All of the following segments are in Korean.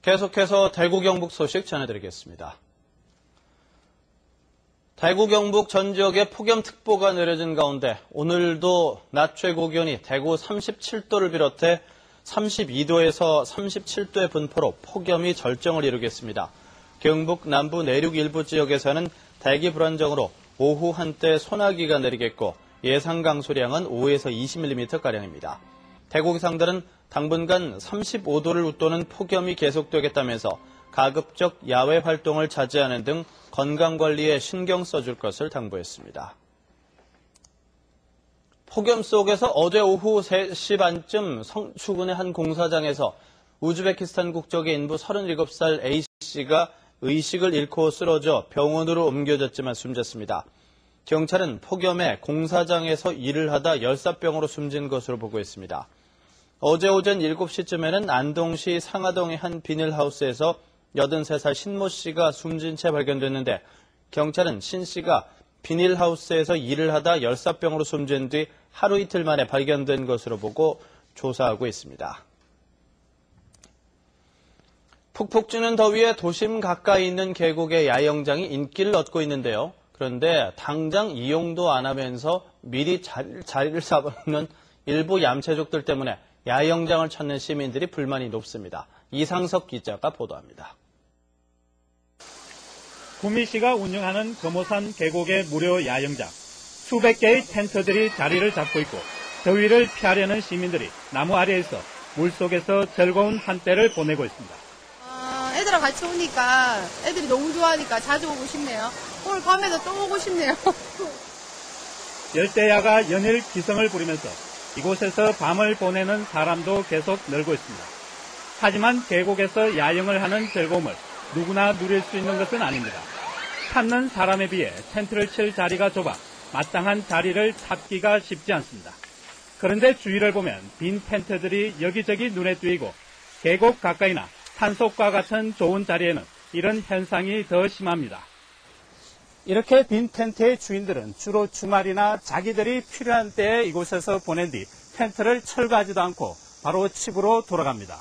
계속해서 대구 경북 소식 전해드리겠습니다. 대구 경북 전 지역에 폭염특보가 내려진 가운데 오늘도 낮 최고 기온이 대구 37도를 비롯해 32도에서 37도의 분포로 폭염이 절정을 이루겠습니다. 경북 남부 내륙 일부 지역에서는 대기 불안정으로 오후 한때 소나기가 내리겠고 예상 강수량은 5에서 20mm가량입니다. 대구 기상들은 당분간 35도를 웃도는 폭염이 계속되겠다면서 가급적 야외 활동을 자제하는 등 건강관리에 신경 써줄 것을 당부했습니다. 폭염 속에서 어제 오후 3시 반쯤 성추군의 한 공사장에서 우즈베키스탄 국적의 인부 37살 A씨가 의식을 잃고 쓰러져 병원으로 옮겨졌지만 숨졌습니다. 경찰은 폭염에 공사장에서 일을 하다 열사병으로 숨진 것으로 보고했습니다. 어제 오전 7시쯤에는 안동시 상하동의 한 비닐하우스에서 83살 신모 씨가 숨진 채 발견됐는데 경찰은 신 씨가 비닐하우스에서 일을 하다 열사병으로 숨진 뒤 하루 이틀 만에 발견된 것으로 보고 조사하고 있습니다. 푹푹 찌는 더위에 도심 가까이 있는 계곡의 야영장이 인기를 얻고 있는데요. 그런데 당장 이용도 안 하면서 미리 자리를 잡아놓는 일부 얌체족들 때문에 야영장을 찾는 시민들이 불만이 높습니다. 이상석 기자가 보도합니다. 구미시가 운영하는 금오산 계곡의 무료 야영장. 수백 개의 텐트들이 자리를 잡고 있고 더위를 피하려는 시민들이 나무 아래에서 물속에서 즐거운 한때를 보내고 있습니다. 애들하고 같이 오니까 애들이 너무 좋아하니까 자주 오고 싶네요. 오늘 밤에도 또 오고 싶네요. 열대야가 연일 기승을 부리면서 이곳에서 밤을 보내는 사람도 계속 늘고 있습니다. 하지만 계곡에서 야영을 하는 즐거움을 누구나 누릴 수 있는 것은 아닙니다. 찾는 사람에 비해 텐트를 칠 자리가 좁아 마땅한 자리를 찾기가 쉽지 않습니다. 그런데 주위를 보면 빈 텐트들이 여기저기 눈에 띄고 계곡 가까이나 산속과 같은 좋은 자리에는 이런 현상이 더 심합니다. 이렇게 빈 텐트의 주인들은 주로 주말이나 자기들이 필요한 때에 이곳에서 보낸 뒤 텐트를 철거하지도 않고 바로 집으로 돌아갑니다.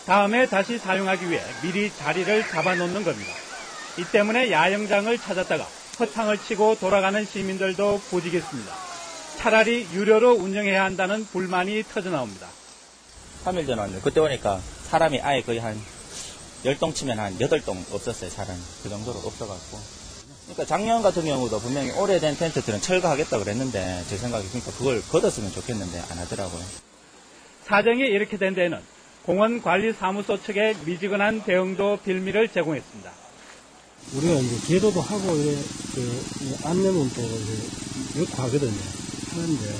다음에 다시 사용하기 위해 미리 자리를 잡아놓는 겁니다. 이 때문에 야영장을 찾았다가 허탕을 치고 돌아가는 시민들도 보지겠습니다. 차라리 유료로 운영해야 한다는 불만이 터져나옵니다. 3일 전에 왔는데 그때 오니까 사람이 아예 거의 한 10동 치면 한 8동 없었어요, 사람이. 그 정도로 없어갖고. 그러니까 작년 같은 경우도 분명히 오래된 텐트들은 철거하겠다 그랬는데 제 생각에 그러니까 그걸 걷었으면 좋겠는데 안 하더라고요. 사정이 이렇게 된 데에는 공원관리사무소 측의 미지근한 대응도 빌미를 제공했습니다. 우리가 이제 제도도 하고 이래 안내문도 넣고 하거든요. 하는데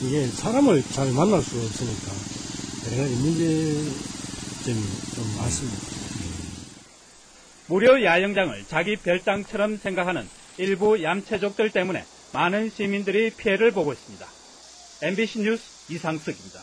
이게 사람을 잘 만날 수가 없으니까 여러 가지 문제점이 좀 많습니다. 무료 야영장을 자기 별장처럼 생각하는 일부 얌체족들 때문에 많은 시민들이 피해를 보고 있습니다. MBC 뉴스 이상석입니다.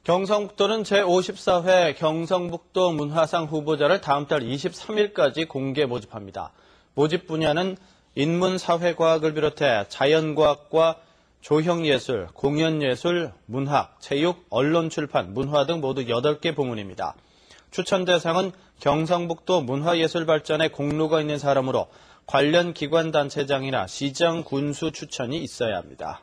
경성북도는 제54회 경성북도 문화상 후보자를 다음 달 23일까지 공개 모집합니다. 모집 분야는 인문사회과학을 비롯해 자연과학과 조형예술, 공연예술, 문학, 체육, 언론출판, 문화 등 모두 8개 부문입니다. 추천 대상은 경성북도 문화예술 발전에 공로가 있는 사람으로 관련 기관단체장이나 시장 군수 추천이 있어야 합니다.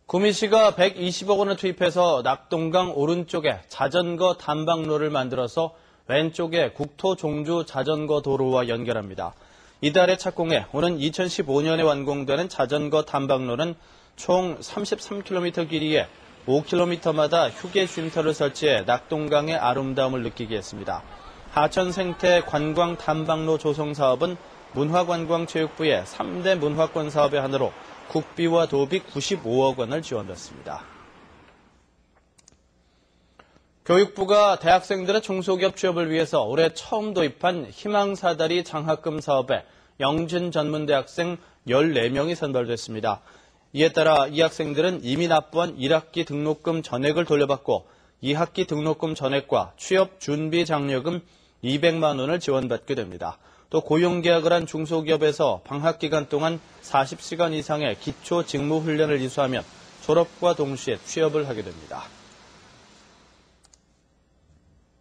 구미시가 120억 원을 투입해서 낙동강 오른쪽에 자전거 단방로를 만들어서 왼쪽에 국토종주 자전거 도로와 연결합니다. 이달에 착공해 오는 2015년에 완공되는 자전거 단방로는 총 33km 길이에 5km마다 휴게 쉼터를 설치해 낙동강의 아름다움을 느끼게 했습니다. 하천 생태 관광 단방로 조성 사업은 문화관광체육부의 3대 문화권 사업의 하나로 국비와 도비 95억 원을 지원했습니다. 교육부가 대학생들의 중소기업 취업을 위해서 올해 처음 도입한 희망사다리 장학금 사업에 영진 전문대학생 14명이 선발됐습니다. 이에 따라 이 학생들은 이미 납부한 1학기 등록금 전액을 돌려받고 2학기 등록금 전액과 취업 준비 장려금 200만 원을 지원받게 됩니다. 또 고용계약을 한 중소기업에서 방학기간 동안 40시간 이상의 기초 직무훈련을 이수하면 졸업과 동시에 취업을 하게 됩니다.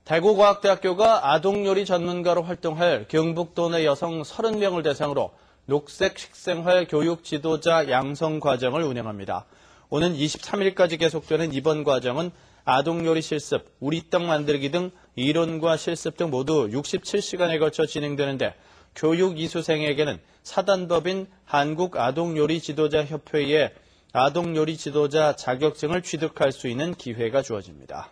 대구과학대학교가 아동요리 전문가로 활동할 경북도 내 여성 30명을 대상으로 녹색 식생활 교육 지도자 양성 과정을 운영합니다. 오는 23일까지 계속되는 이번 과정은 아동요리 실습, 우리떡 만들기 등 이론과 실습 등 모두 67시간에 걸쳐 진행되는데 교육 이수생에게는 사단법인 한국아동요리지도자협회의 아동요리 지도자 자격증을 취득할 수 있는 기회가 주어집니다.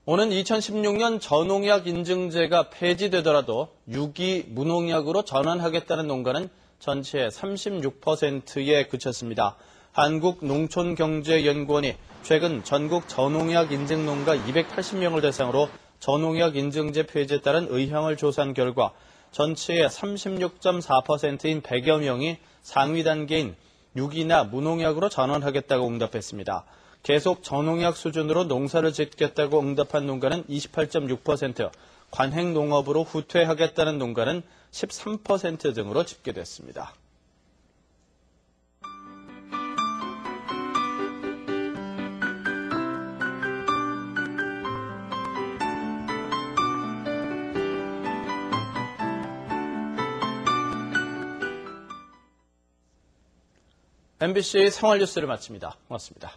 오는 2016년 전농약 인증제가 폐지되더라도 유기 무농약으로 전환하겠다는 농가는 전체의 36%에 그쳤습니다. 한국농촌경제연구원이 최근 전국 전농약 인증 농가 280명을 대상으로 전농약 인증제 폐지에 따른 의향을 조사한 결과 전체의 36.4%인 100여 명이 상위 단계인 유기나 무농약으로 전환하겠다고 응답했습니다. 계속 전농약 수준으로 농사를 짓겠다고 응답한 농가는 28.6%, 관행농업으로 후퇴하겠다는 농가는 13% 등으로 집계됐습니다. MBC 생활뉴스를 마칩니다. 고맙습니다.